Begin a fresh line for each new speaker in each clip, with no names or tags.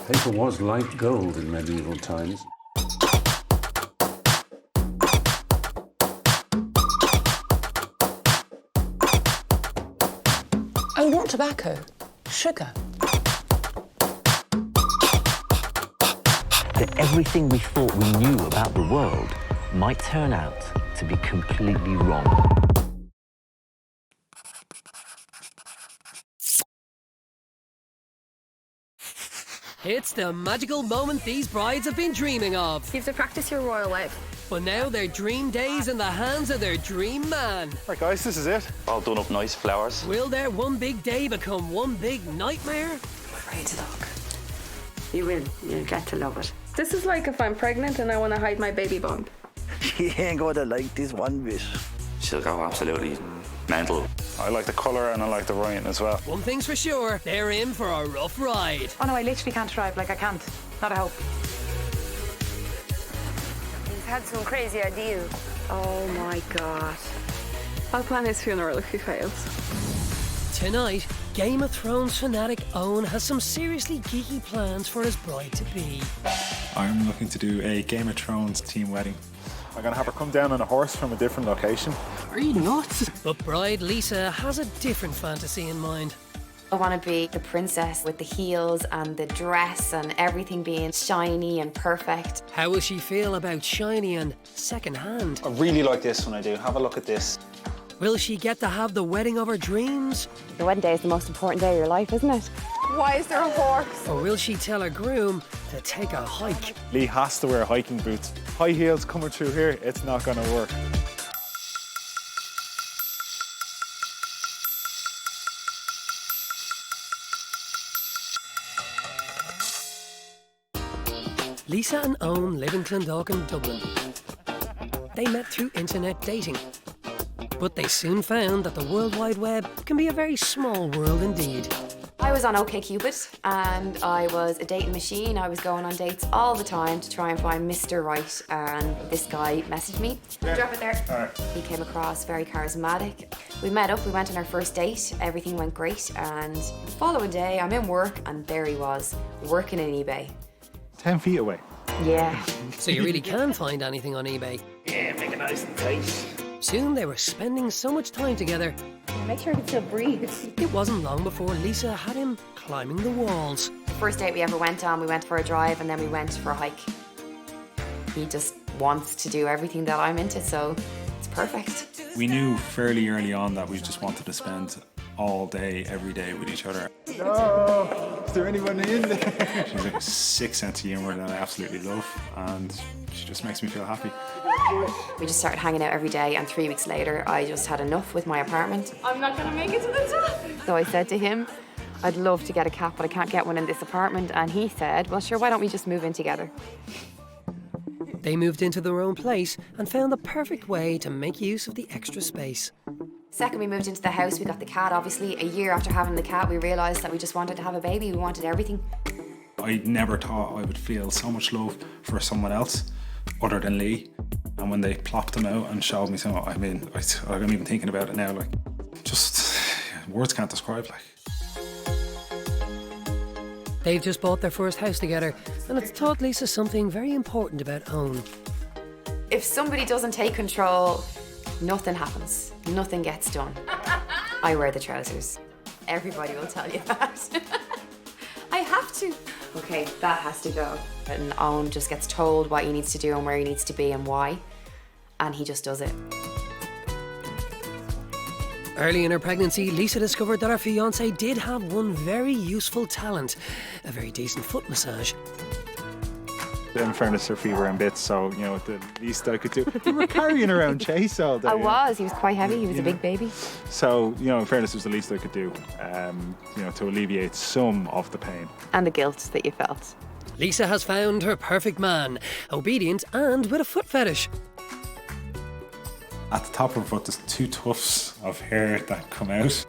Paper was like gold in medieval times.
Oh, not tobacco. Sugar.
That everything we thought we knew about the world might turn out to be completely wrong.
It's the magical moment these brides have been dreaming of.
You have to practice your royal wife.
But now their dream day's in the hands of their dream man.
Right, guys, this is it.
All done up nice, flowers.
Will their one big day become one big nightmare?
I'm afraid to look. You will. You'll get to love it.
This is like if I'm pregnant and I want to hide my baby bump.
She ain't gonna like this one bit.
She'll go absolutely mental.
I like the colour and I like the writing as well.
One thing's for sure, they're in for a rough ride.
Oh no, I literally can't drive, like I can't. Not a hope.
He's had some crazy ideas. Oh my God.
I'll plan his funeral if he fails.
Tonight, Game of Thrones fanatic Owen has some seriously geeky plans for his bride-to-be.
I'm looking to do a Game of Thrones team wedding.
I'm going to have her come down on a horse from a different location.
Are you nuts?
But bride Lisa has a different fantasy in mind.
I want to be the princess with the heels and the dress and everything being shiny and perfect.
How will she feel about shiny and second-hand?
I really like this when I do. Have a look at this.
Will she get to have the wedding of her dreams?
The wedding day is the most important day of your life, isn't it?
Why is there a horse?
Or will she tell her groom to take a hike?
Lee has to wear hiking boots. High heels coming through here, it's not going to work.
Lisa and Owen live in Clondalkin, Dublin. They met through internet dating. But they soon found that the World Wide Web can be a very small world indeed.
I was on OkCupid and I was a dating machine. I was going on dates all the time to try and find Mr. Right, and this guy messaged me. Drop it there.
All right.
He came across very charismatic. We met up, we went on our first date, everything went great, and the following day I'm in work and there he was, working in eBay.
10 feet away.
Yeah.
So you really can find anything on eBay.
Yeah, make it nice and tight.
Soon they were spending so much time together,
Make sure he can still breathe.
it wasn't long before Lisa had him climbing the walls.
The first date we ever went on, we went for a drive and then we went for a hike. He just wants to do everything that I'm into, so it's perfect.
We knew fairly early on that we just wanted to spend all day, every day with each other.
Oh, is there anyone in there?
She's like a sick sense of humour that I absolutely love, and she just makes me feel happy.
We just started hanging out every day, and 3 weeks later I just had enough with my apartment.
I'm not going to make it to the top.
So I said to him, I'd love to get a cat, but I can't get one in this apartment. And he said, well sure, why don't we just move in together?
They moved into their own place and found the perfect way to make use of the extra space.
Second we moved into the house, we got the cat. Obviously, a year after having the cat, we realised that we just wanted to have a baby. We wanted everything.
I never thought I would feel so much love for someone else other than Lee. And when they plopped him out and showed me some, I mean, I'm even thinking about it now, like, just, words can't describe, like.
They've just bought their first house together, and it's taught Lisa something very important about Owen.
If somebody doesn't take control, nothing happens. Nothing gets done. I wear the trousers. Everybody will tell you that. I have to. Okay, that has to go. And Owen just gets told what he needs to do and where he needs to be and why, and he just does it.
Early in her pregnancy, Lisa discovered that her fiancé did have one very useful talent, a very decent foot massage.
In fairness, her feet were in bits, so, you know, the least I could do. You were carrying around Chase all day.
I was. He was quite heavy. He was a big baby.
So, you know, in fairness, it was the least I could do, you know, to alleviate some of the pain.
And the guilt that you felt.
Lisa has found her perfect man, obedient and with a foot fetish.
At the top of her foot, there's 2 tufts of hair that come out,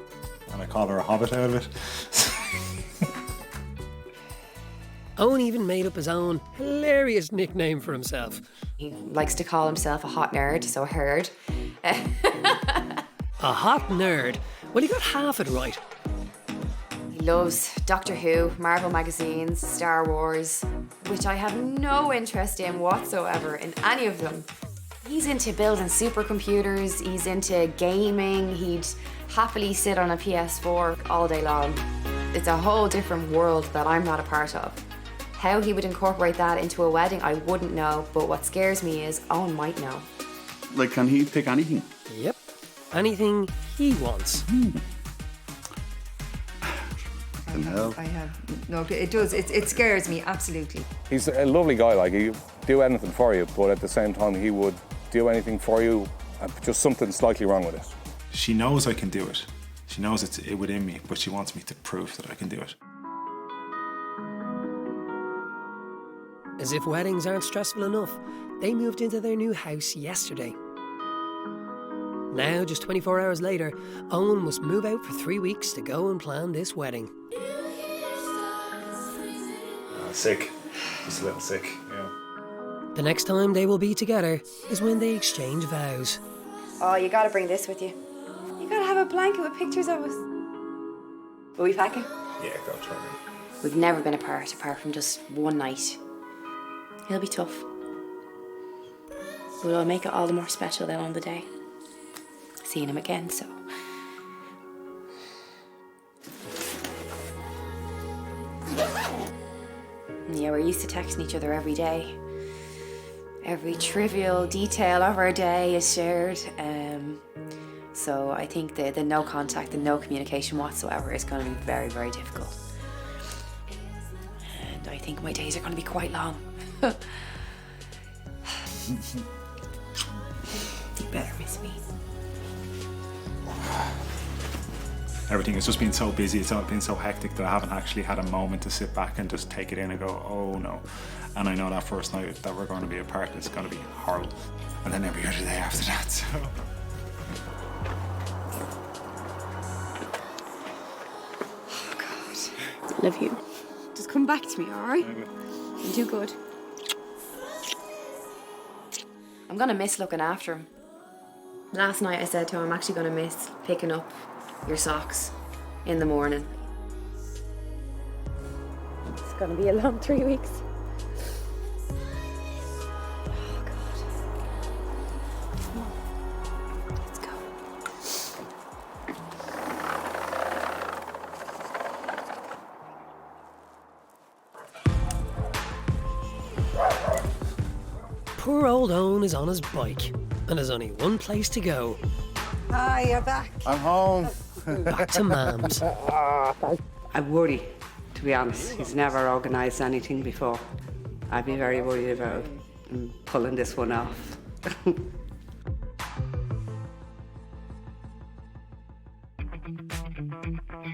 and I call her a hobbit out of it.
Owen even made up his own hilarious nickname for himself.
He likes to call himself a hot nerd, so herd.
A hot nerd. Well, he got half it right.
He loves Doctor Who, Marvel magazines, Star Wars, which I have no interest in whatsoever in any of them. He's into building supercomputers, he's into gaming, he'd happily sit on a PS4 all day long. It's a whole different world that I'm not a part of. How he would incorporate that into a wedding, I wouldn't know, but what scares me is Owen might know.
Like, can he pick anything?
Yep. Anything he wants.
Hell.
I have no. It does. It scares me absolutely.
He's a lovely guy. Like, he'd do anything for you, but at the same time, he would do anything for you. Just something slightly wrong with it.
She knows I can do it. She knows it's within me, but she wants me to prove that I can do it.
As if weddings aren't stressful enough, they moved into their new house yesterday. Now, just 24 hours later, Owen must move out for 3 weeks to go and plan this wedding.
Sick. Just a little sick, yeah.
The next time they will be together is when they exchange vows.
Oh, you gotta bring this with you. You gotta have a blanket with pictures of us. Will we pack it?
Yeah, go try it.
We've never been apart from just one night. It'll be tough. But it'll make it all the more special then on the day. Seeing him again, so. Yeah, we're used to texting each other every day. Every trivial detail of our day is shared. So I think the no contact and no communication whatsoever is going to be very, very difficult. And I think my days are going to be quite long. You better miss me.
Everything has just been so busy, it's been so hectic that I haven't actually had a moment to sit back and just take it in and go, oh no. And I know that first night that we're going to be apart, it's going to be horrible. And then every other day after that, so.
Oh God, I love you. Just come back to me, all right? You do good. I'm going to miss looking after him. Last night I said to him, I'm actually going to miss picking up your socks in the morning. It's going to be a long 3 weeks. Oh, God. Come on. Let's go.
Poor old Owen is on his bike, and there's only one place to go.
Hi, you're back.
I'm home.
Back to Mam's.
I worry, to be honest. He's never organised anything before. I'd be very worried about him pulling this one off.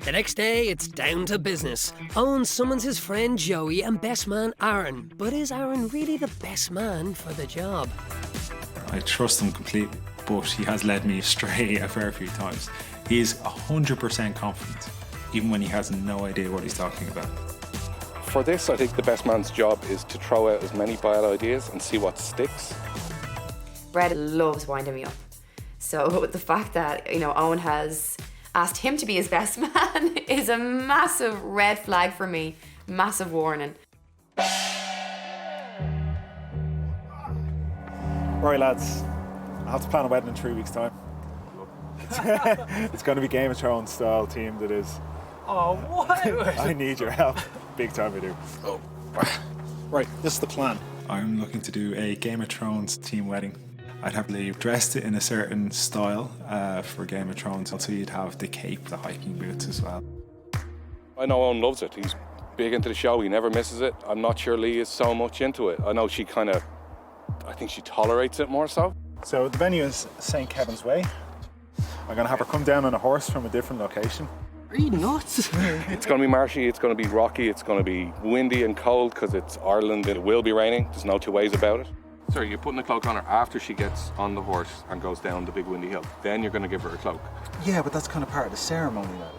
The next day, it's down to business. Owen summons his friend Joey and best man Aaron. But is Aaron really the best man for the job?
I trust him completely, but he has led me astray a fair few times. He is 100% confident, even when he has no idea what he's talking about.
For this, I think the best man's job is to throw out as many bad ideas and see what sticks.
Brett loves winding me up. So the fact that, you know, Owen has asked him to be his best man is a massive red flag for me. Massive warning.
Right, lads. I have to plan a wedding in 3 weeks' time. It's going to be Game of Thrones style themed, it is.
Oh, what?
I need your help. Big time I do.
Oh.
Right, this is the plan.
I'm looking to do a Game of Thrones team wedding. I'd have Lee dressed it in a certain style for Game of Thrones. Also, you'd have the cape, the hiking boots as well.
I know Owen loves it. He's big into the show. He never misses it. I'm not sure Lee is so much into it. I know she I think she tolerates it more so.
So the venue is St. Kevin's Way. I'm going to have her come down on a horse from a different location.
Are you nuts?
It's going to be marshy, it's going to be rocky, it's going to be windy and cold because it's Ireland. It will be raining. There's no two ways about it. Sorry, you're putting a cloak on her after she gets on the horse and goes down the big windy hill. Then you're going to give her a cloak.
Yeah, but that's kind of part of the ceremony, that is.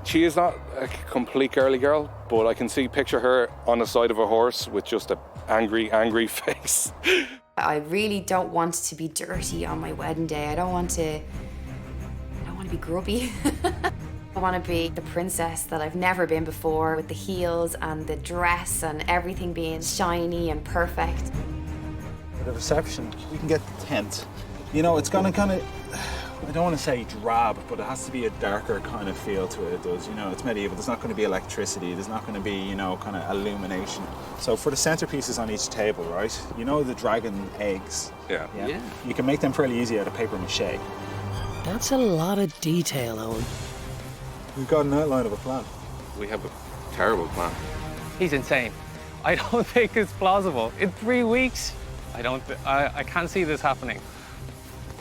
She is not a complete girly girl, but I can picture her on the side of a horse with just an angry face.
I really don't want to be dirty on my wedding day. I don't want to be grubby. I want to be the princess that I've never been before, with the heels and the dress and everything being shiny and perfect.
For the reception, we can get the tent. You know, it's gonna kind of, I don't want to say drab, but it has to be a darker kind of feel to it. It does, you know, it's medieval. There's not going to be electricity. There's not going to be, you know, kind of illumination. So for the centerpieces on each table, right? You know the dragon eggs?
Yeah.
You can make them fairly easy out of paper mache.
That's a lot of detail, Owen.
We've got an outline of a plan.
We have a terrible plan.
He's insane. I don't think it's plausible. In 3 weeks, I can't see this happening.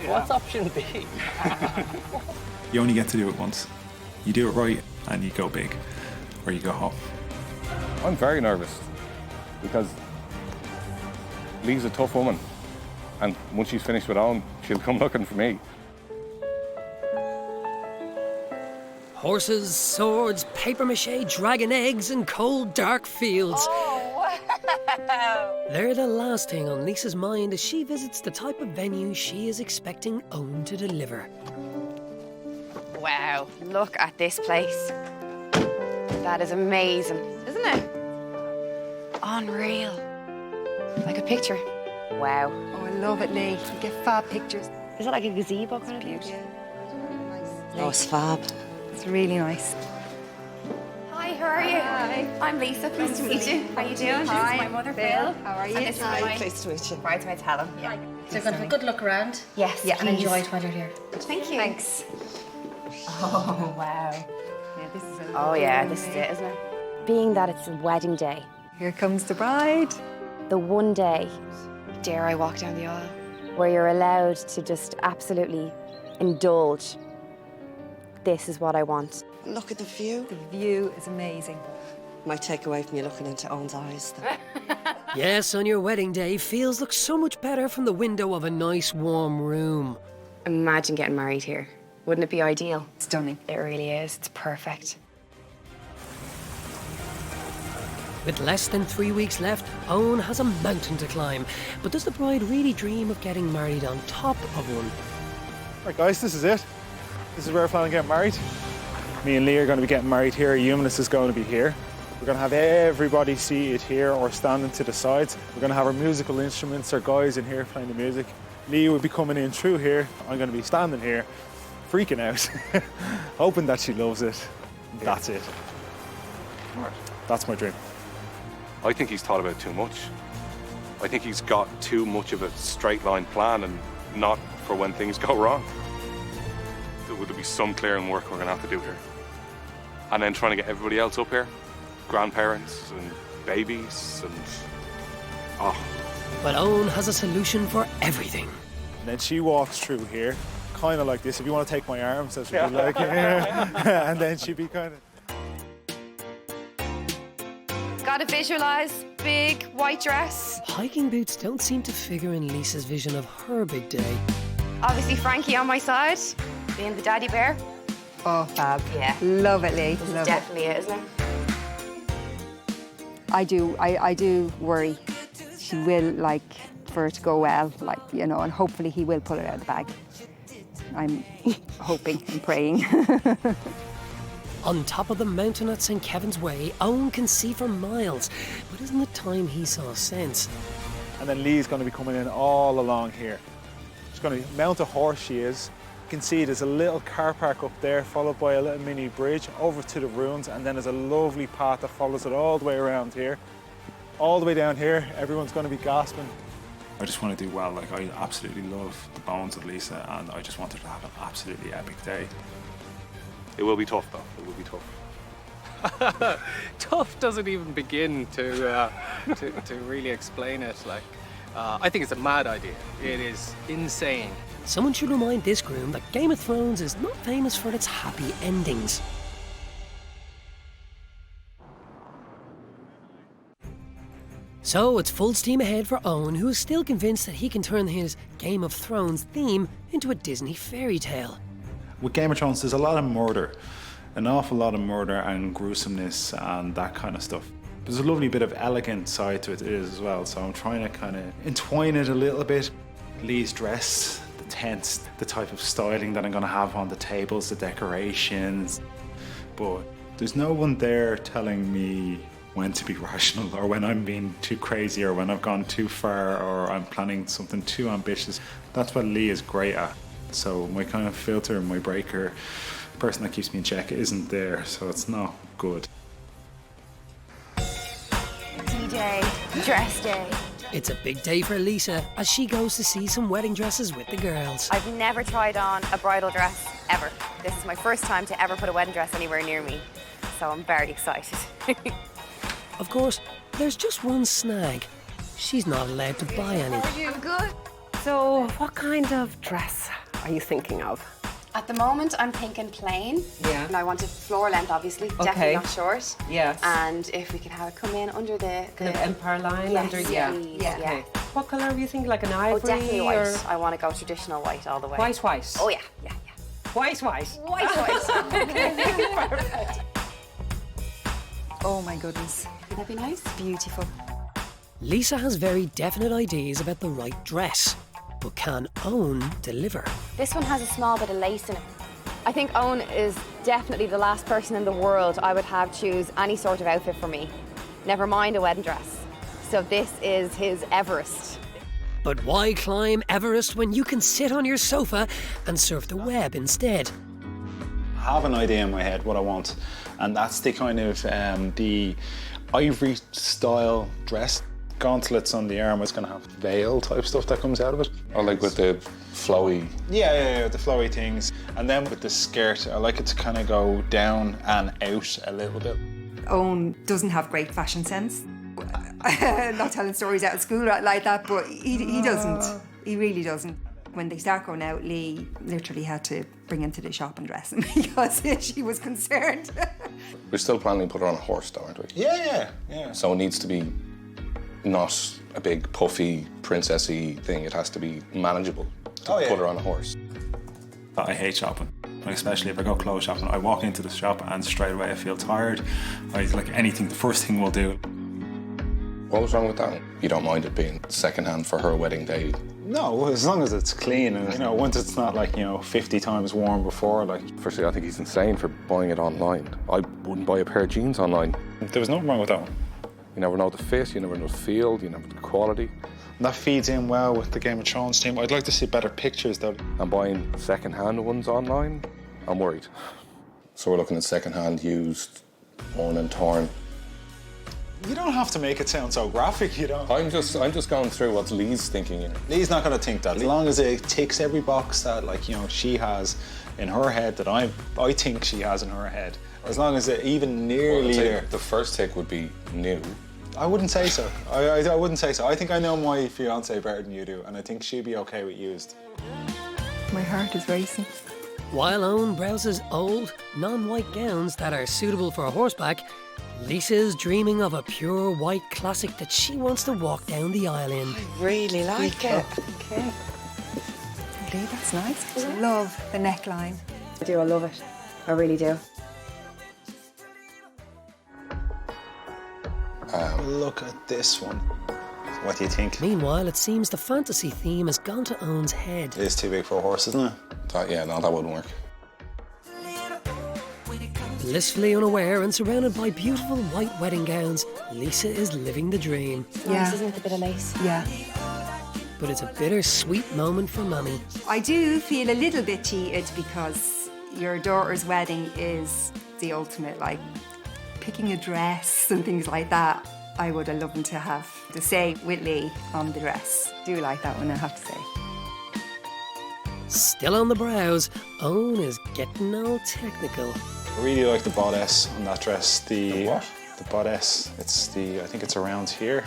Yeah. What's option B?
You only get to do it once. You do it right and you go big, or you go home.
I'm very nervous because Lee's a tough woman, and once she's finished with Owen, she'll come looking for me.
Horses, swords, papier-mâché, dragon eggs and cold, dark fields.
Oh, wow!
They're the last thing on Lisa's mind as she visits the type of venue she is expecting Owen to deliver.
Wow, look at this place. That is amazing, isn't it? Unreal. Like a picture. Wow.
Oh, I love it, Lee. You get fab pictures.
Is it like a gazebo kind of view?
Oh, it's fab. It's really nice.
Hi, how are you?
Hi.
I'm Lisa. Pleased to meet you. How are you doing?
Hi.
This is my mother,
Phil.
Phil.
How are you?
And this is my
Pleased to meet you.
bridesmaids, Helen. Yeah.
So you're going to have a good look around.
Yes,
Yeah, and
please.
enjoy it while you're here.
Thank you.
Thanks.
Oh, wow.
Yeah, this is
Oh, yeah, this is it, isn't it? Being that it's a wedding day.
Here comes the bride.
The one day, dare I walk down the aisle, where you're allowed to just absolutely indulge. This is what I want.
Look at the view.
The view is amazing.
Might take away from you looking into Owen's eyes, though.
Yes, on your wedding day, fields look so much better from the window of a nice warm room.
Imagine getting married here. Wouldn't it be ideal?
Stunning.
It really is. It's perfect.
With less than 3 weeks left, Owen has a mountain to climb. But does the bride really dream of getting married on top of one?
Right, guys, this is it. This is where we're planning on getting married. Me and Lee are going to be getting married here. Humanist is going to be here. We're going to have everybody seated here or standing to the sides. We're going to have our musical instruments, our guys in here playing the music. Lee will be coming in through here. I'm going to be standing here, freaking out, hoping that she loves it. That's it. That's my dream.
I think he's thought about it too much. I think he's got too much of a straight line plan and not for when things go wrong. There would be some clearing work we're going to have to do here. And then trying to get everybody else up here, grandparents and babies and... oh.
But Owen has a solution for everything.
And then she walks through here, kind of like this. If you want to take my arm, so she'd be like, and then she'd be kind of...
Gotta visualize big white dress.
Hiking boots don't seem to figure in Lisa's vision of her big day.
Obviously Frankie on my side, being the daddy bear.
Oh, fab.
Yeah.
Love it, Lee.
This is
Love
definitely it, isn't it?
I do worry. She will, like, for it to go well, like, you know, and hopefully he will pull it out of the bag. I'm hoping and praying.
On top of the mountain at St. Kevin's Way, Owen can see for miles. But isn't it time he saw sense?
And then Lee's going to be coming in all along here. She's going to mount a horse, she is. You can see there's a little car park up there, followed by a little mini bridge over to the ruins, and then there's a lovely path that follows it all the way around here. All the way down here, everyone's going to be gasping.
I just want to do well. Like, I absolutely love the bones of Lisa, and I just want her to have an absolutely epic day.
It will be tough, though. It will be tough.
Tough doesn't even begin to really explain it. Like, I think it's a mad idea. It is insane.
Someone should remind this groom that Game of Thrones is not famous for its happy endings. So it's full steam ahead for Owen, who is still convinced that he can turn his Game of Thrones theme into a Disney fairy tale.
With Game of Thrones, there's a lot of murder, an awful lot of murder and gruesomeness and that kind of stuff. There's a lovely bit of elegant side to it as well, so I'm trying to kind of entwine it a little bit. Lee's dress, the tents, the type of styling that I'm going to have on the tables, the decorations. but there's no one there telling me when to be rational or when I'm being too crazy or when I've gone too far or I'm planning something too ambitious. That's what Lee is great at. So my kind of filter, my breaker, the person that keeps me in check isn't there, so it's not good.
D-Day, dress day.
It's a big day for Lisa as she goes to see some wedding dresses with the girls.
I've never tried on a bridal dress, ever. This is my first time to ever put a wedding dress anywhere near me, so I'm very excited.
Of course, there's just one snag. She's not allowed to buy any.
I'm good.
So, what kind of dress are you thinking of?
At the moment, I'm thinking plain.
Yeah.
And I want it floor length, obviously.
Okay.
Definitely not short.
Yes.
And if we can have it come in under the
Kind of empire line
yes,
under,
please, yeah.
Okay. What colour are you thinking? Like an ivory?
Oh, definitely white.
Or
I want to go traditional white all the way.
white, white?
Oh, yeah.
White.
White. Perfect.
Oh my goodness.
Would that be nice?
Beautiful.
Lisa has very definite ideas about the right dress, but can Owen deliver?
This one has a small bit of lace in it. I think Owen is definitely the last person in the world I would have choose any sort of outfit for me. Never mind a wedding dress. So this is his Everest.
But why climb Everest when you can sit on your sofa and surf the web instead?
I have an idea in my head what I want, and that's the kind of the ivory style dress. Gauntlets on the arm is going to have veil type stuff that comes out of it.
Or like with the flowy.
Yeah, the flowy things. And then with the skirt, I like it to kind of go down and out a little bit.
Owen doesn't have great fashion sense. Not telling stories out of school like that, but he doesn't. He really doesn't. When they start going out, Lee literally had to bring him to the shop and dress him because she was concerned.
We're still planning to put her on a horse, though, aren't we?
Yeah.
So it needs to be not a big puffy princessy thing. It has to be manageable to put her on a horse.
I hate shopping, especially if I go clothes shopping. I walk into the shop and straight away I feel tired. Like anything, the first thing we'll do.
What was wrong with that? You don't mind it being secondhand for her wedding day?
No, as long as it's clean and once it's not like 50 times worn before. Like,
firstly, I think he's insane for buying it online. I wouldn't buy a pair of jeans online.
There was nothing wrong with that one.
You never know the fit, you never know the feel, you never know the quality.
And that feeds in well with the Game of Thrones team. I'd like to see better pictures though.
And buying second-hand ones online, I'm worried. So we're looking at second-hand, used, worn and torn.
You don't have to make it sound so graphic, you know.
I'm just going through what Lee's thinking.
Lee's not going to think that. As long as it ticks every box that, she has in her head that I think she has in her head. As long as it even nearly there.
The first tick would be new.
I wouldn't say so. I wouldn't say so. I think I know my fiancée better than you do, and I think she'd be okay with used.
My heart is racing.
While Owen browses old, non-white gowns that are suitable for horseback, Lisa's dreaming of a pure white classic that she wants to walk down the aisle in.
I really like it.
Okay. Okay, that's nice. I love the neckline.
I love it. I really do.
Look at this one. What do you think?
Meanwhile, it seems the fantasy theme has gone to Owen's head.
It is too big for a horse, isn't it?
That wouldn't work.
Blissfully unaware and surrounded by beautiful white wedding gowns, Lisa is living the dream.
Nice, isn't it, a bit of lace?
Yeah.
But it's a bittersweet moment for Mummy.
I do feel a little bit cheated because your daughter's wedding is the ultimate, like, picking a dress and things like that. I would have loved to have the say with Lee on the dress. Do like that one, I have to say.
Still on the brows, Owen is getting all technical.
I really like the bodice on that dress.
The what?
The bodice. I think it's around here,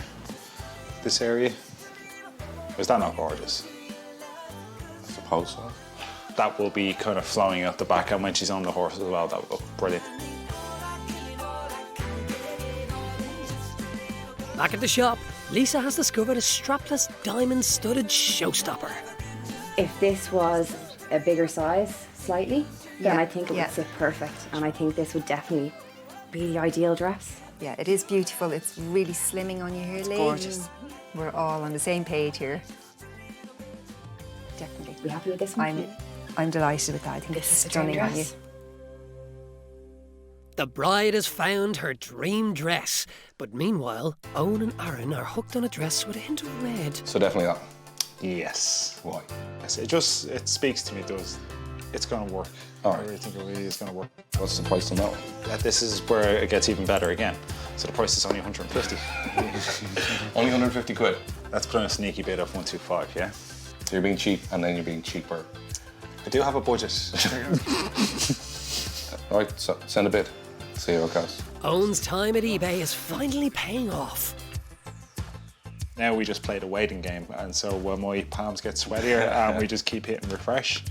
this area. Is that not gorgeous?
I suppose so.
That will be kind of flowing out the back, and when she's on the horse as well, that will look brilliant.
Back at the shop, Lisa has discovered a strapless, diamond-studded showstopper.
If this was a bigger size, slightly, then I think it would sit perfect. And I think this would definitely be the ideal dress.
Yeah, it is beautiful. It's really slimming on you here, Lee.
Gorgeous.
We're all on the same page here. Definitely.
Are you happy with this one?
I'm delighted with that. I think it's stunning on you.
The bride has found her dream dress. But meanwhile, Owen and Aaron are hooked on a dress with a hint of red.
So definitely that.
Yes.
Why?
Yes, it speaks to me, it does. It's going to work.
All
I
right.
really think it really is going to work.
What's the price on that one?
This is where it gets even better again. So the price is only 150.
Only 150 quid.
That's putting a sneaky bid of 125, yeah?
So you're being cheap and then you're being cheaper.
I do have a budget.
All right, so send a bid. See how it goes.
Owen's time at eBay is finally paying off.
Now we just play the waiting game, and so my palms get sweatier and we just keep hitting refresh.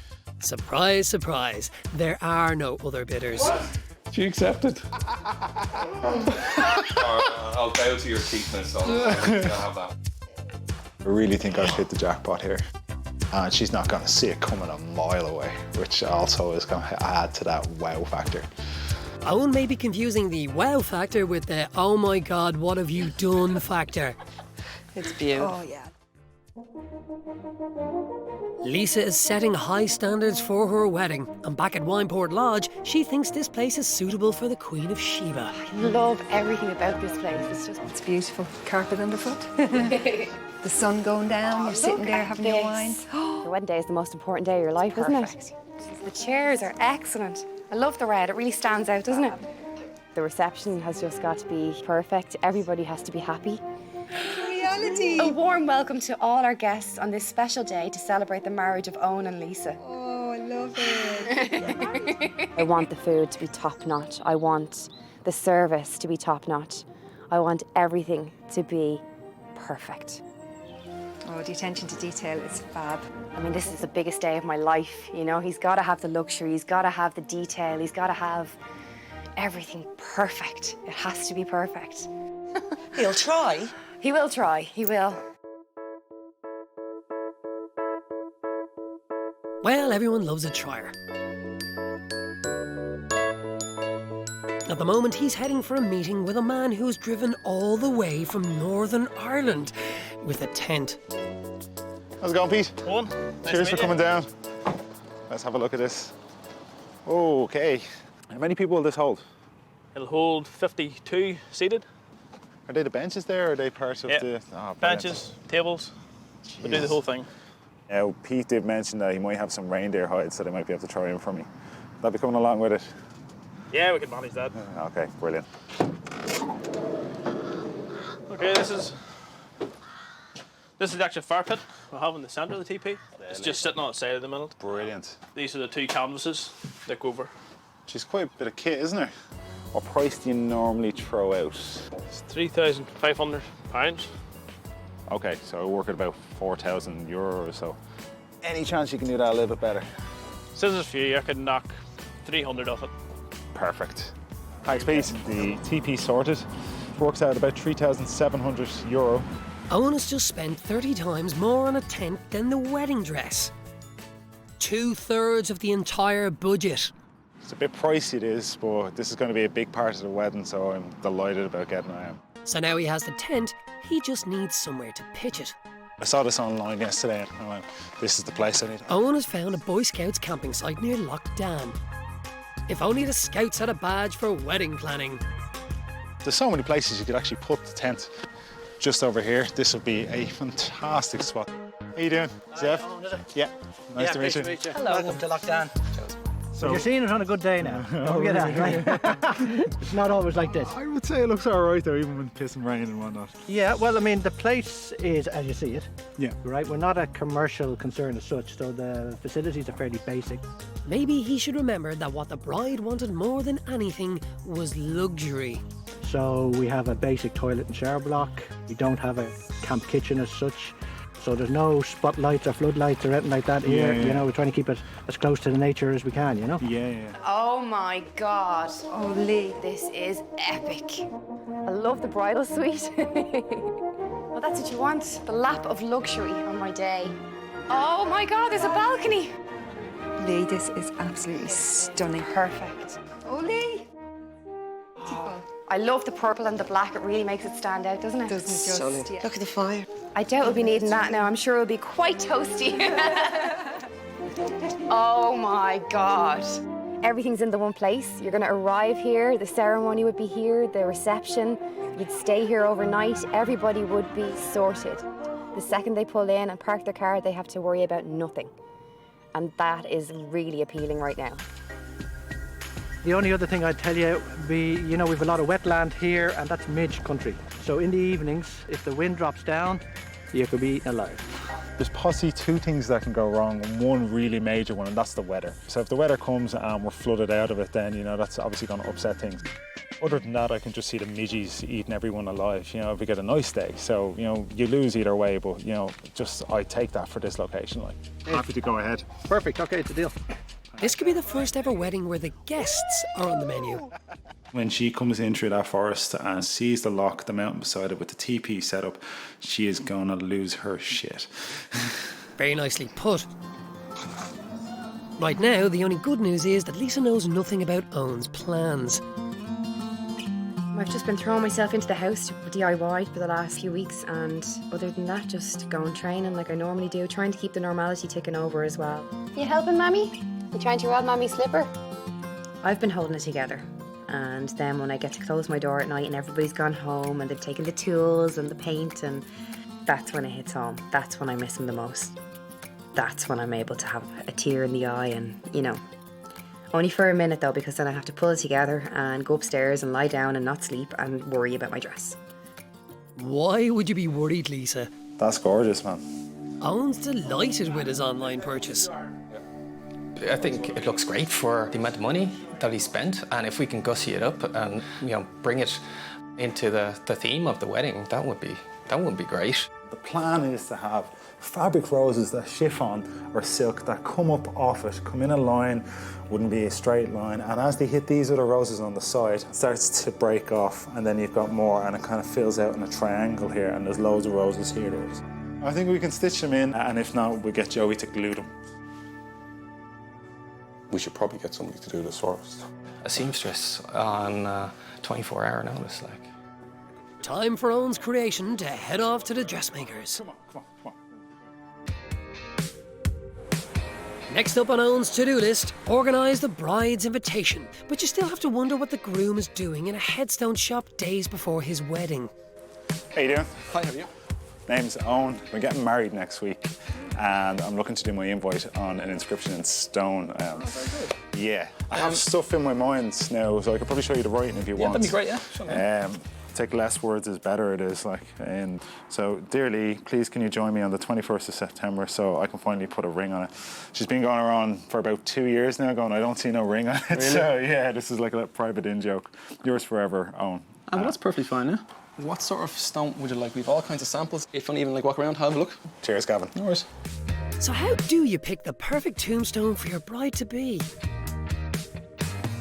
Surprise, surprise, there are no other bidders.
She accepted. I'll bow to your cheapness. I'll have that.
I really think I've hit the jackpot here. And she's not going to see it coming a mile away, which also is going to add to that wow factor.
Owen may be confusing the wow factor with the oh my god, what have you done factor.
It's beautiful.
Oh, yeah.
Lisa is setting high standards for her wedding, and back at Wineport Lodge, she thinks this place is suitable for the Queen of Sheba.
I love everything about this place.
It's beautiful. Carpet underfoot. The sun going down, you're sitting there having your wine.
Your wedding day is the most important day of your life, isn't it? The chairs are excellent. I love the red. It really stands out, doesn't it? The reception has just got to be perfect. Everybody has to be happy.
Reality.
A warm welcome to all our guests on this special day to celebrate the marriage of Owen and Lisa.
Oh, I love it.
I want the food to be top-notch. I want the service to be top-notch. I want everything to be perfect.
Oh, the attention to detail is fab.
I mean, this is the biggest day of my life, you know? He's got to have the luxury, he's got to have the detail, he's got to have everything perfect. It has to be perfect.
He'll try.
He will try, he will.
Well, everyone loves a trier. At the moment, he's heading for a meeting with a man who's driven all the way from Northern Ireland with a tent.
How's it going, Pete?
Owen, nice
Cheers
to
for
meet
coming
you.
down. Let's have a look at this. Okay. How many people will this hold?
It'll hold 52 seated.
Are they the benches there, or are they part of
Yeah.
the... Oh,
Benches, tables. We do the whole thing.
Now, Pete did mention that he might have some reindeer hides, so they might be able to try in for me. That'll be coming along with it.
Yeah, we can manage that.
Okay, brilliant.
Okay, this is the actual fire pit we have in the centre of the TP. It's just sitting on the side at the minute.
Brilliant.
These are the two canvases that go over.
She's quite a bit of kit, isn't there? What price do you normally throw out?
It's £3,500.
Okay, so I work at about €4,000 or so. Any chance you can do that a little bit better?
Scissors for you, I could knock 300 off it.
Perfect. Thanks, Pete. The TP sorted. Works out about €3,700.
Owen has just spent 30 times more on a tent than the wedding dress. 2/3 of the entire budget.
It's a bit pricey, it is, but this is going to be a big part of the wedding, so I'm delighted about getting it.
So now he has the tent, he just needs somewhere to pitch it.
I saw this online yesterday and I went, this is the place I need.
Owen has found a Boy Scouts camping site near Loch Dan. If only the Scouts had a badge for wedding planning.
There's so many places you could actually put the tent. Just over here, this would be a fantastic spot. How you doing, Jeff? Yeah, nice to meet you.
Hello. Welcome to Loch Dan.
So
You're seeing it on a good day now. Don't forget that, right? It's not always like this.
I would say it looks all right though, even with piss and rain and whatnot.
Yeah, well, I mean, the place is as you see it.
Yeah.
Right, we're not a commercial concern as such, so the facilities are fairly basic.
Maybe he should remember that what the bride wanted more than anything was luxury.
So we have a basic toilet and shower block. We don't have a camp kitchen as such. So there's no spotlights or floodlights or anything like that here.
Yeah.
You know, we're trying to keep it as close to the nature as we can, you know?
Yeah.
Oh my God.
Oh, Lee.
This is epic. I love the bridal suite. Well, that's what you want. The lap of luxury on my day. Oh my God, there's a balcony.
Lee, this is absolutely stunning.
Perfect.
Oh, Lee.
I love the purple and the black. It really makes it stand out, doesn't it?
Doesn't it just?
Stunning.
Yeah.
Look at the fire.
I doubt we'll be needing that now. I'm sure it'll be quite toasty. Oh my God. Everything's in the one place. You're going to arrive here, the ceremony would be here, the reception, you'd stay here overnight, everybody would be sorted. The second they pull in and park their car, they have to worry about nothing. And that is really appealing right now.
The only other thing I'd tell you would be, you know, we've a lot of wetland here and that's midge country. So in the evenings, if the wind drops down, you could be eaten alive.
There's possibly two things that can go wrong, and one really major one, and that's the weather. So if the weather comes and we're flooded out of it, then, you know, that's obviously going to upset things. Other than that, I can just see the midges eating everyone alive, you know, if we get a nice day. So, you know, you lose either way, but, you know, just I take that for this location. Like, happy to go ahead.
Perfect, okay, it's a deal.
This could be the first ever wedding where the guests are on the menu.
When she comes in through that forest and sees the loch, the mountain beside it with the teepee set up, she is going to lose her shit.
Very nicely put. Right now, the only good news is that Lisa knows nothing about Owen's plans.
I've just been throwing myself into the house with DIY for the last few weeks, and other than that, just going training like I normally do, trying to keep the normality ticking over as well. You helping, Mammy? You trying to roll Mammy's slipper? I've been holding it together, and then when I get to close my door at night and everybody's gone home and they've taken the tools and the paint, and that's when it hits home. That's when I miss him the most. That's when I'm able to have a tear in the eye, and, you know, only for a minute though, because then I have to pull it together and go upstairs and lie down and not sleep and worry about my dress.
Why would you be worried, Lisa?
That's gorgeous, man.
Owen's delighted with his online purchase.
I think it looks great for the amount of money that he spent, and if we can gussy it up and, you know, bring it into the theme of the wedding, that would be great.
The plan is to have fabric roses that chiffon or silk that come up off it, come in a line, wouldn't be a straight line, and as they hit these other roses on the side, it starts to break off, and then you've got more, and it kind of fills out in a triangle here, and there's loads of roses here. I think we can stitch them in, and if not, we get Joey to glue them.
We should probably get somebody to do this for us.
A seamstress on 24-hour notice, like.
Time for Owen's creation to head off to the dressmakers.
Come on.
Next up on Owen's to-do list, organise the bride's invitation. But you still have to wonder what the groom is doing in a headstone shop days before his wedding.
How you doing?
Hi, how are you?
Name's Owen. We're getting married next week, and I'm looking to do my invite on an inscription in stone. Yeah, I have stuff in my mind now, so I could probably show you the writing if you want.
That'd be great, yeah. Show me.
Take less words is better, it is like. And so, dear Lee, please can you join me on the 21st of September so I can finally put a ring on it. She's been going around for about 2 years now going, I don't see no ring on it. Really? So yeah, this is like a private in-joke. Yours forever, Owen.
Well, that's perfectly fine, yeah. What sort of stone would you like? We've all kinds of samples. If you want to even like walk around, have a look.
Cheers, Gavin.
No worries.
So how do you pick the perfect tombstone for your bride-to-be?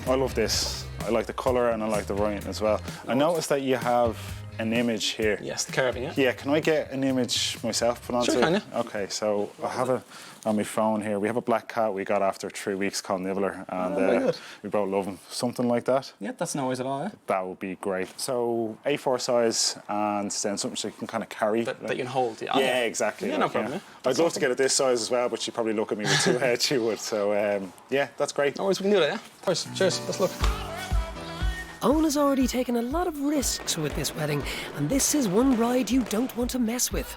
I love this. I like the colour and I like the writing as well. I noticed that you have an image here.
Yes, the carving, yeah.
Yeah, can I get an image myself put onto
Sure, can you?
Okay, so I have it on my phone here. We have a black cat we got after 3 weeks called Nibbler, and we both love him. Something like that.
Yeah, that's no worries at all, yeah.
That would be great. So A4 size, and then something so you can kind of carry.
That you can hold, yeah.
Yeah, exactly.
Yeah, no problem. Yeah.
I'd love to get it this size as well, but she'd probably look at me with two heads, she would. So yeah, that's great.
No worries, we can do that, yeah. First, cheers, let's look.
Owen has already taken a lot of risks with this wedding, and this is one bride you don't want to mess with.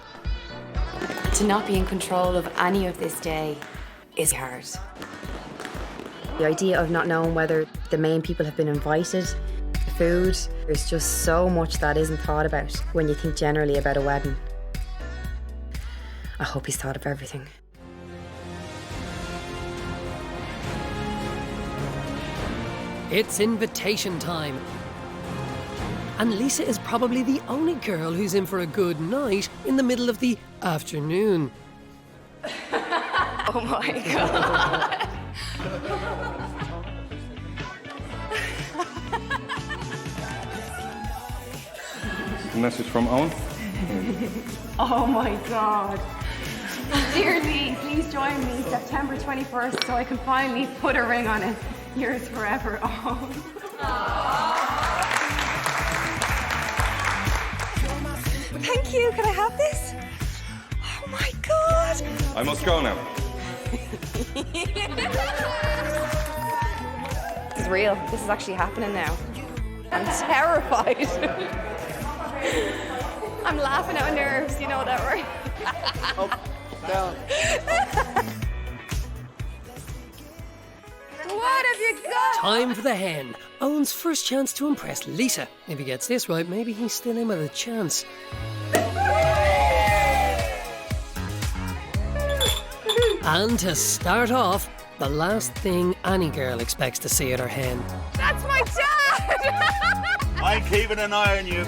To not be in control of any of this day is hard.
The idea of not knowing whether the main people have been invited, the food, there's just so much that isn't thought about when you think generally about a wedding. I hope he's thought of everything.
It's invitation time. And Lisa is probably the only girl who's in for a good night in the middle of the afternoon.
Oh my God.
Message from Owen.
Oh my God. Dear Lee, please join me September 21st so I can finally put a ring on it. Yours forever, Owen.
Thank you. Can I have this? Oh my God.
I must go now.
real. This is actually happening now. I'm terrified. I'm laughing out of nerves, you know that, right?
Up, down.
What have you got?
Time for the hen. Owen's first chance to impress Lisa. If he gets this right, maybe he's still in with a chance. And to start off, the last thing any girl expects to see at her hen.
That's my dad!
I'm keeping an eye on you.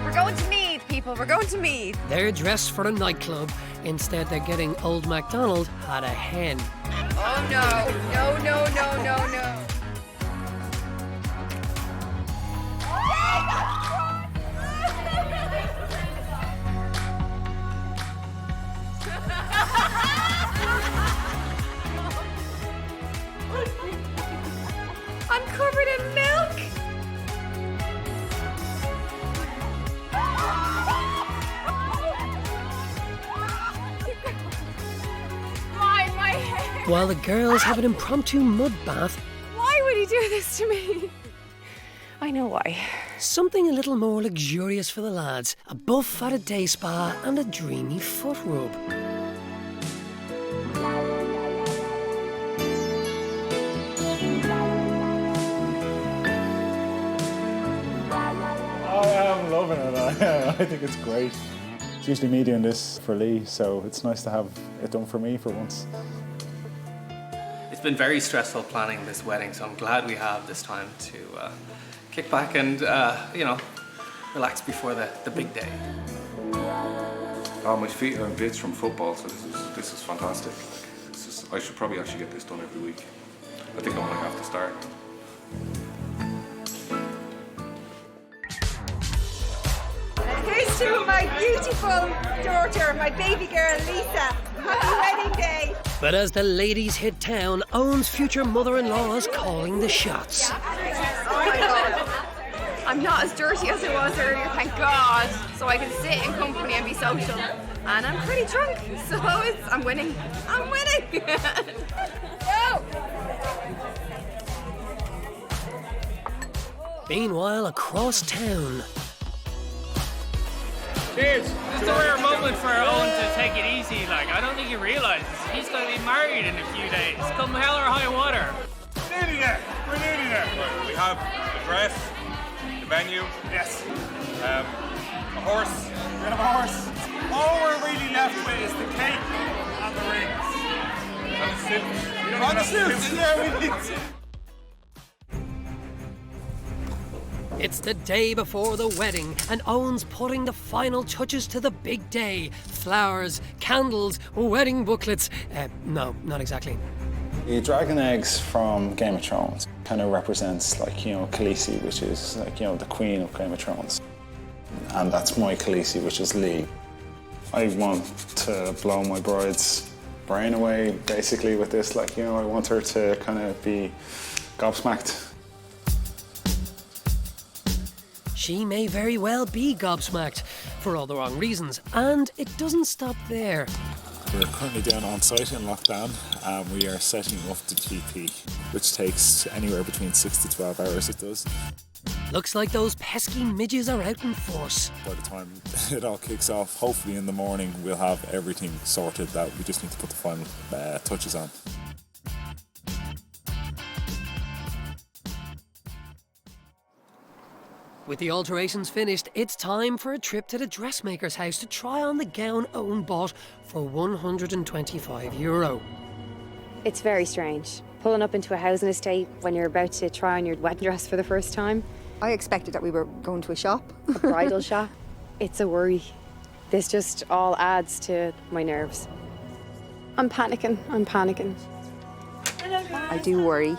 We're going to Meath, people. We're going to Meath.
They're dressed for a nightclub. Instead, they're getting old MacDonald had a hen.
Oh no. No, no, no, no, no. I'm covered in milk. My hair.
While the girls have an impromptu mud bath,
Why would he do this to me? I know why.
something a little more luxurious for the lads, a buff at a day spa and a dreamy foot rub.
I'm loving it. I think it's great. It's usually me doing this for Lee, so it's nice to have it done for me for once.
It's been very stressful planning this wedding, so I'm glad we have this time to kick back and, you know, relax before the big day.
Oh, my feet are in bits from football, so this is fantastic. I should probably actually get this done every week. I think I'm gonna have to start.
Here's to my beautiful daughter, my baby girl, Lisa. Happy wedding day.
But as the ladies hit town, Owen's future mother-in-law is calling the shots.
Oh my God. I'm not as dirty as I was earlier, thank God. So I can sit in company and be social. And I'm pretty drunk, so I'm winning. I'm winning. Go!
Meanwhile, across town,
Cheers! This is a rare moment for Owen to take it easy. Like, I don't think he realises he's going to be married in a few days. Come hell or high water.
Nearly there. We're nearly there. Right, we have the dress, the venue. Yes. A horse.
We're gonna have a horse. All we're really left with is the cake and the rings.
And the suit.
And the suits. Yeah, we need to.
it's the day before the wedding, and Owen's putting the final touches to the big day. Flowers, candles, wedding booklets. No, not exactly.
The dragon eggs from Game of Thrones kind of represents, like, you know, Khaleesi, which is, like, you know, the queen of Game of Thrones. And that's my Khaleesi, which is Lee. I want to blow my bride's brain away, basically, with this. Like, you know, I want her to kind of be gobsmacked.
She may very well be gobsmacked for all the wrong reasons, and it doesn't stop there.
We're currently down on site in lockdown, and we are setting up the GP, which takes anywhere between 6 to 12 hours. It does.
Looks like those pesky midges are out in force.
By the time it all kicks off, hopefully in the morning, we'll have everything sorted that we just need to put the final touches on.
With the alterations finished, it's time for a trip to the dressmaker's house to try on the gown Owen bought for €125.
It's very strange. Pulling up into a housing estate when you're about to try on your wedding dress for the first time.
I expected that we were going to a shop.
A bridal shop. It's a worry. This just all adds to my nerves. I'm panicking.
I do worry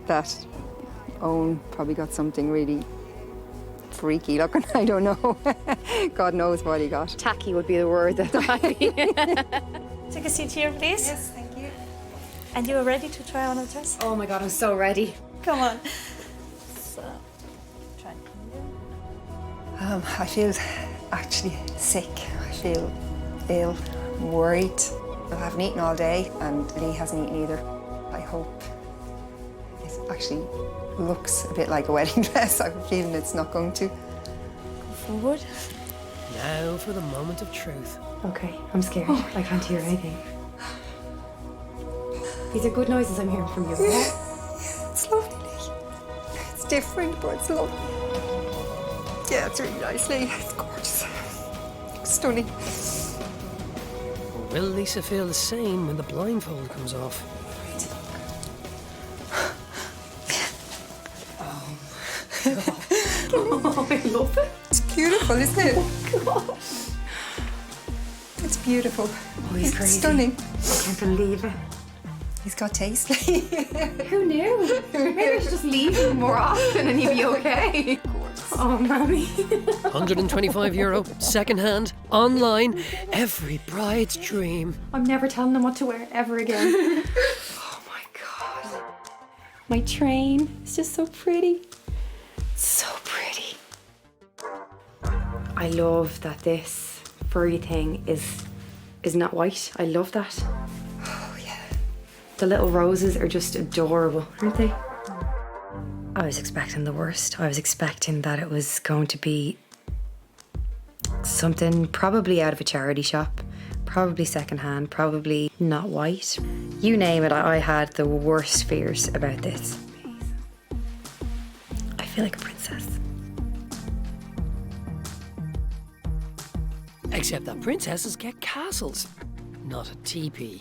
that Owen probably got something really freaky looking. I don't know. God knows what he got.
Tacky would be the word that
Take a seat here, please.
Yes, thank you.
And you are ready to try on a dress?
Oh my God, I'm so ready.
Come on. So, try.
I feel actually sick. I feel ill, worried. I haven't eaten all day, and Lee hasn't eaten either. I hope actually looks a bit like a wedding dress. I'm feeling it's not going to.
Go forward.
Now for the moment of truth.
Okay, I'm scared. I can't hear anything. These are good noises I'm hearing from you.
Yeah, it's lovely. It's different, but it's lovely. Yeah, it's really nice, Lee. It's gorgeous. Stunning.
Will Lisa feel the same when the blindfold comes off?
Oh, I love it.
It's beautiful, isn't it?
Oh, gosh.
It's beautiful.
Oh, he's crazy.
Stunning.
I can't believe it.
He's got taste.
Who knew? Maybe I should just leave him more often and he'd be okay. Oh, Mammy.
€125, second-hand, online, every bride's dream.
I'm never telling him what to wear ever again. Oh my God. My train is just so pretty. So pretty. I love that this furry thing is not white. I love that. Oh yeah. The little roses are just adorable, aren't they? I was expecting the worst. I was expecting that it was going to be something probably out of a charity shop, probably secondhand, probably not white. You name it, I had the worst fears about this. I feel like a princess.
Except that princesses get castles, not a teepee.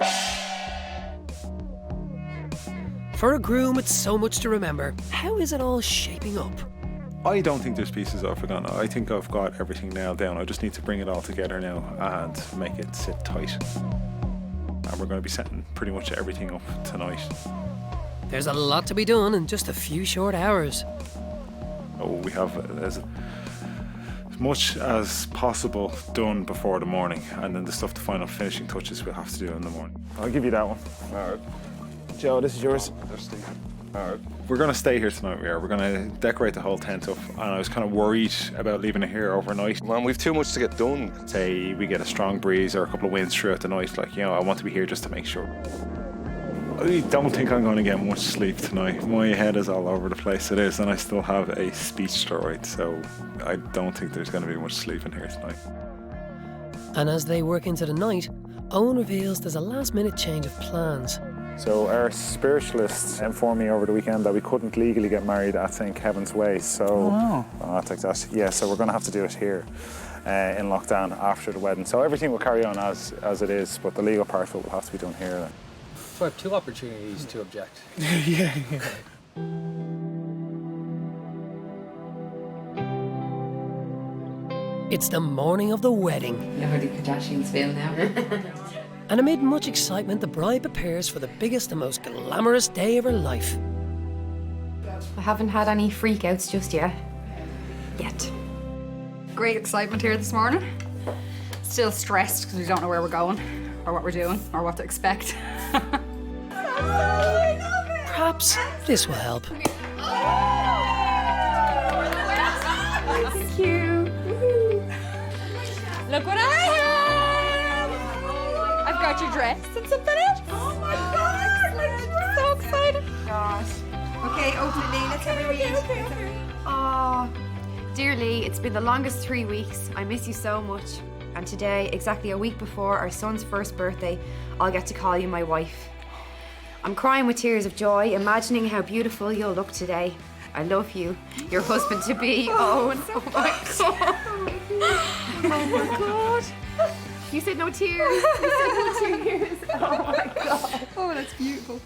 For a groom, it's so much to remember. How is it all shaping up?
I don't think there's pieces I've forgotten. I think I've got everything nailed down. I just need to bring it all together now and make it sit tight. And we're going to be setting pretty much everything up tonight.
There's a lot to be done in just a few short hours.
Oh, we have as much as possible done before the morning, and then the stuff, the final finishing touches, we'll have to do in the morning. I'll give you that one. All right. Joe, this is yours. All right. We're going to stay here tonight, we are. We're going to decorate the whole tent up, and I was kind of worried about leaving it here overnight.
Man, we've too much to get done.
Say we get a strong breeze or a couple of winds throughout the night, like, you know, I want to be here just to make sure. I don't think I'm going to get much sleep tonight. My head is all over the place, it is, and I still have a speech to write, so I don't think there's going to be much sleep in here tonight.
And as they work into the night, Owen reveals there's a last-minute change of plans.
So our spiritualists informed me over the weekend that we couldn't legally get married at St. Kevin's Way, so I'll take that. Yeah, so we're going to have to do it here in lockdown after the wedding. So everything will carry on as it is, but the legal part will have to be done here then.
So I have two opportunities to object.
Yeah.
It's the morning of the wedding.
You know how the Kardashians feel now?
And amid much excitement, the bride prepares for the biggest and most glamorous day of her life.
I haven't had any freakouts just yet.
Great excitement here this morning. Still stressed because we don't know where we're going or what we're doing or what to expect.
Perhaps this will help.
Thank you.
Look what I have! I've got your dress and something else. Oh my God! I'm so excited.
Gosh.
Okay, open it, Lee. Let's have a read.
Okay. Oh, dear Lee, it's been the longest 3 weeks. I miss you so much. And today, exactly a week before our son's first birthday, I'll get to call you my wife. I'm crying with tears of joy, imagining how beautiful you'll look today. I love you, your husband-to-be, Owen. Oh my God. Oh my God. You said no tears. You said no tears. Oh my God.
Oh, that's beautiful.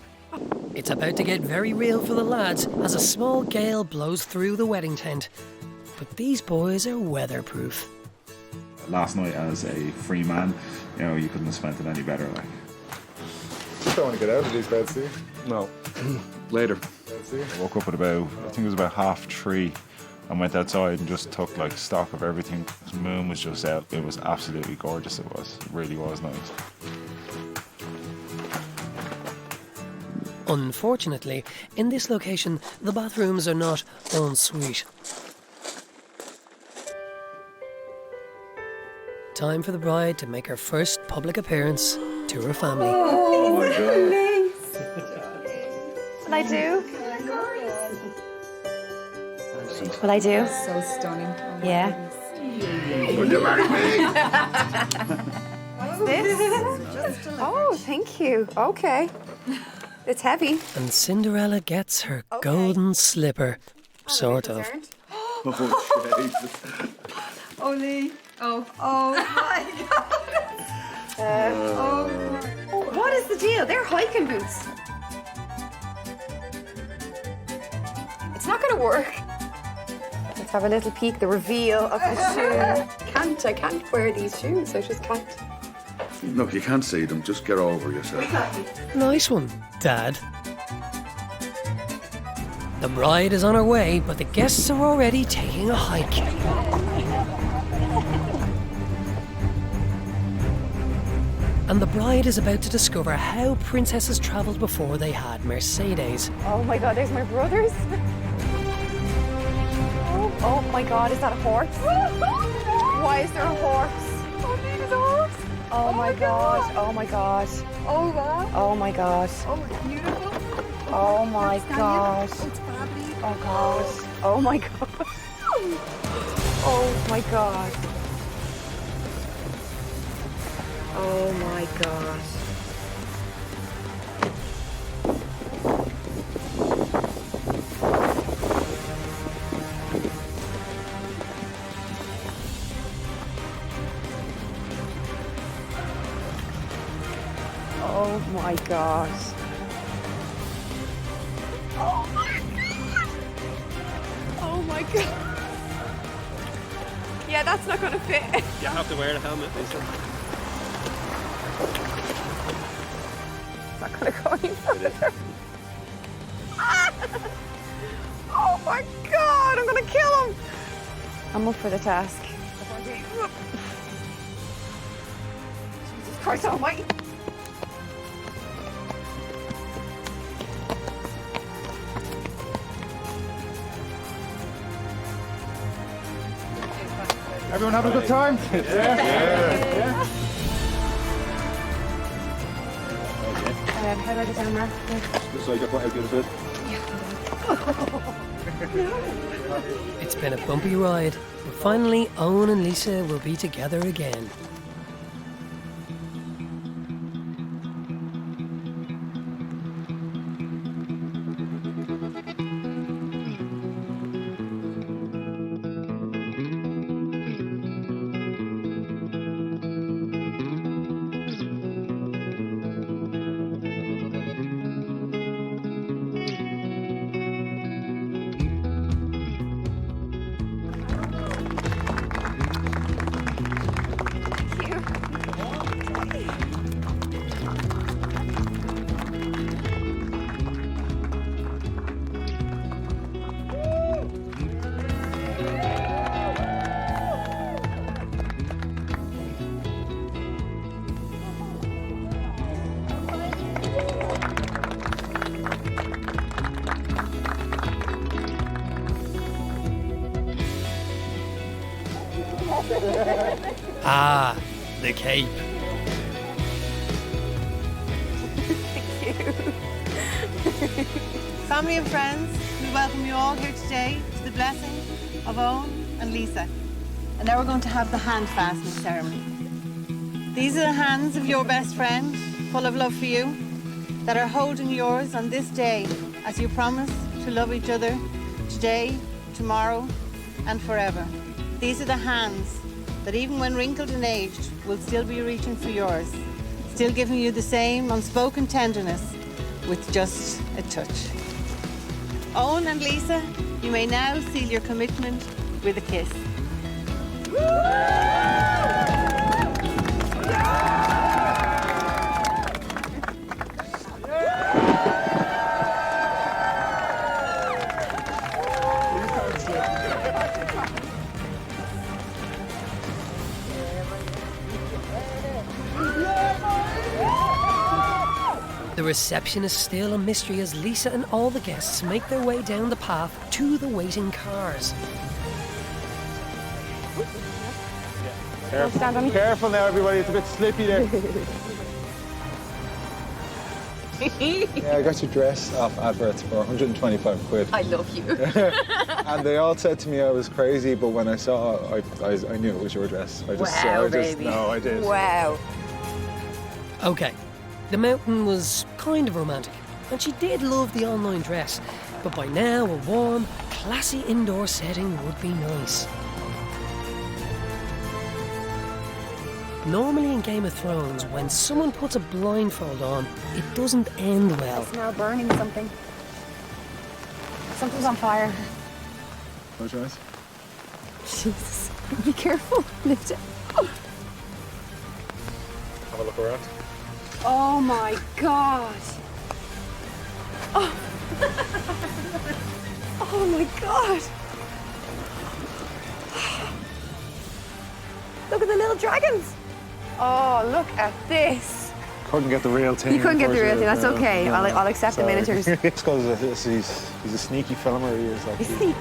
It's about to get very real for the lads as a small gale blows through the wedding tent. But these boys are weatherproof.
Last night as a free man, you know, you couldn't have spent it any better, like.
You don't want to get out of these beds, do you?
No. Later. I woke up at about, I think it was about 3:30, and went outside and just took like stock of everything. The moon was just out. It was absolutely gorgeous, it was. It really was nice.
Unfortunately, in this location, the bathrooms are not en suite. Time for the bride to make her first public appearance to her family.
Oh my God.
What I do?
magnificent.
Well, I do.
So stunning. Oh my
Yeah.
goodness.
Will you marry me?
What's this? Oh, thank you. Okay. It's heavy.
And Cinderella gets her golden slipper. Sort of.
Oh, Jesus.
Oh, Lee. Oh my God.
What is the deal? They're hiking boots. It's not going to work. Let's have a little peek, the reveal of the shoe. I can't wear these shoes. I just can't.
Look, you can't see them. Just get over yourself.
Nice one, Dad. The bride is on her way, but the guests are already taking a hike. And the bride is about to discover how princesses travelled before they had Mercedes.
Oh my God, there's my brothers. Oh my God, is that a horse? Why is there a horse?
Oh, there's a horse.
Oh my God, oh my God.
Oh, wow.
Oh my God.
Oh, it's beautiful.
Oh my God.
Oh, it's fabulous.
Oh God. Oh my God. Oh my God. Oh my God. Oh my God. Oh my God. Oh my God. Yeah, that's not going to fit.
You have to wear the helmet, Lisa.
It's not going to go any further. Oh my God, I'm going to kill him. I'm up for the task. Jesus Christ almighty.
Everyone having a good time? Yeah.
How do I get down there?
So you got out the other side?
It's been a bumpy ride, but finally Owen and Lisa will be together again. Ah, the cape.
Family and friends, we welcome you all here today to the blessing of Owen and Lisa. And now we're going to have the hand fastening ceremony. These are the hands of your best friend, full of love for you, that are holding yours on this day as you promise to love each other today, tomorrow, and forever. These are the hands that even when wrinkled and aged will still be reaching for yours, still giving you the same unspoken tenderness with just a touch. Owen and Lisa, you may now seal your commitment with a kiss.
The reception is still a mystery as Lisa and all the guests make their way down the path to the waiting cars.
Careful now, everybody. It's a bit slippy there. Yeah, I got your dress off adverts for 125 quid.
I love you.
And they all said to me I was crazy, but when I saw it, I knew it was your dress.
Baby.
No, I did.
Wow.
Okay, the mountain was kind of romantic, and she did love the online dress, but by now a warm, classy indoor setting would be nice. Normally in Game of Thrones, when someone puts a blindfold on, it doesn't end well.
I smell burning something. Something's on fire.
Close your eyes.
Jesus. Be careful. Lift it.
Have a look around.
Oh my God. Oh. Oh my God.
Look at the little dragons. Oh, look at this.
Couldn't get the real thing.
You couldn't get the real thing. That's
No,
okay.
no,
I'll accept the
sorry.
miniatures.
It's because he's a sneaky filmer. He is. Like,
Is he?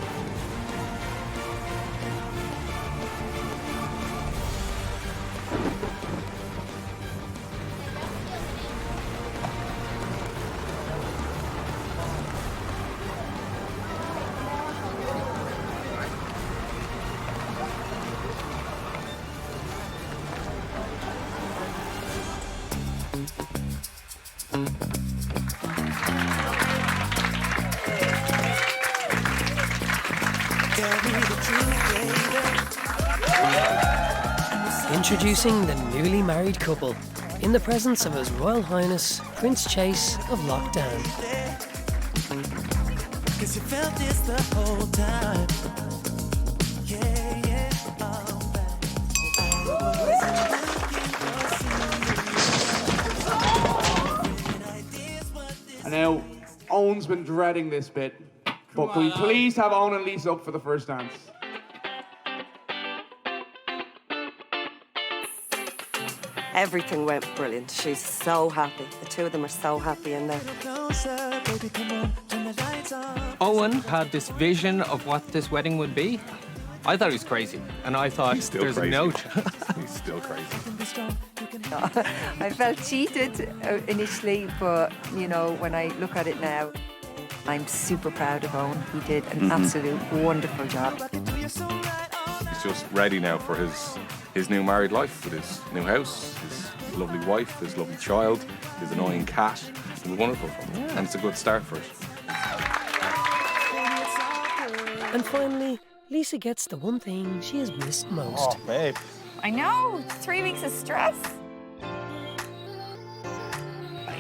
Introducing the newly married couple in the presence of His Royal Highness Prince Chase of Lockdown.
Cause you felt this the whole time.
And now, Owen's been dreading this bit, but can we please have Owen and Lisa up for the first dance?
Everything went brilliant. She's so happy. The two of them are so happy in there.
Owen had this vision of what this wedding would be. I thought he was crazy, and I thought there's no chance.
He's still crazy.
I felt cheated initially, but you know, when I look at it now, I'm super proud of Owen. He did an absolute wonderful job.
He's just ready now for his new married life with his new house, his lovely wife, his lovely child, his annoying cat. It was wonderful for him, and it's a good start for it.
And finally, Lisa gets the one thing she has missed most.
Oh, babe.
I know. 3 weeks of stress.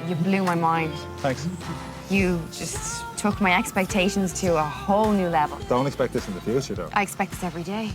You blew my mind.
Thanks.
You just took my expectations to a whole new level.
Don't expect this in the future, though.
I expect this every day.